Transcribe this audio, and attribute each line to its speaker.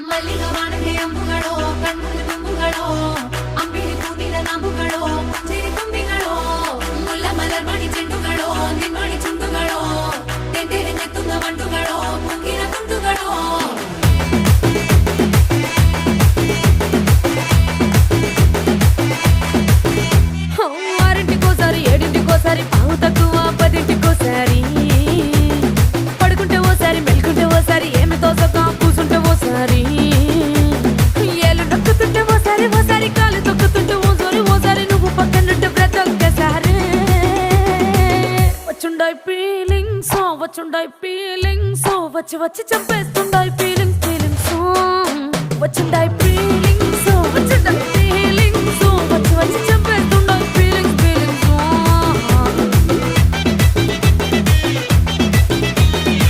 Speaker 1: ಮಲ್ಲಿಗ ವಾಣಗೆ ಅಂಬುಗಳೋ ಕಣ್ಣಲ್ಲಿ ತುಂಬುಗಳೋ ಅಂಬಿಳಿ ಕೂದಿನ ನಾಂಬುಗಳೋ ಮುಂಜಿರಿ ತುಂಬಿಗಳೋ ಮುಲ್ಲ ಮಲರ್ ಮಣಿ ಚೆಂಡುಗಳೋ ನಿಮ್ಮಣಿ ಚುಂಡುಗಳೋ ತೆಂಡೆರೆ ನೆತ್ತುಂಗ ಮಂಡುಗಳೋ ಮುಂಗಿನ ತುಂಡುಗಳೋ ఆరింటికోసారి ఏడింటికోసారి పావు తక్కువ పదింటికోసారి పడుకుంటే ఓసారి మెలుకుంటే ఓసారి ఏమి తోసక కూసుంటే ఓసారి ఏళ్ళు నొక్కుతుంటే ఓసారి ఓసారి కాలు తొక్కుతుంటే ఓసారి నువ్వు పక్కనుంటే బ్రతొక్కసారి వచ్చుండాయి ఫీలింగ్స్ వచ్చి వచ్చి చంపేస్తుండాయి ఫీలింగ్స్ వచ్చుండాయి ఫీలింగ్స్ వచ్చి వచ్చి చంపే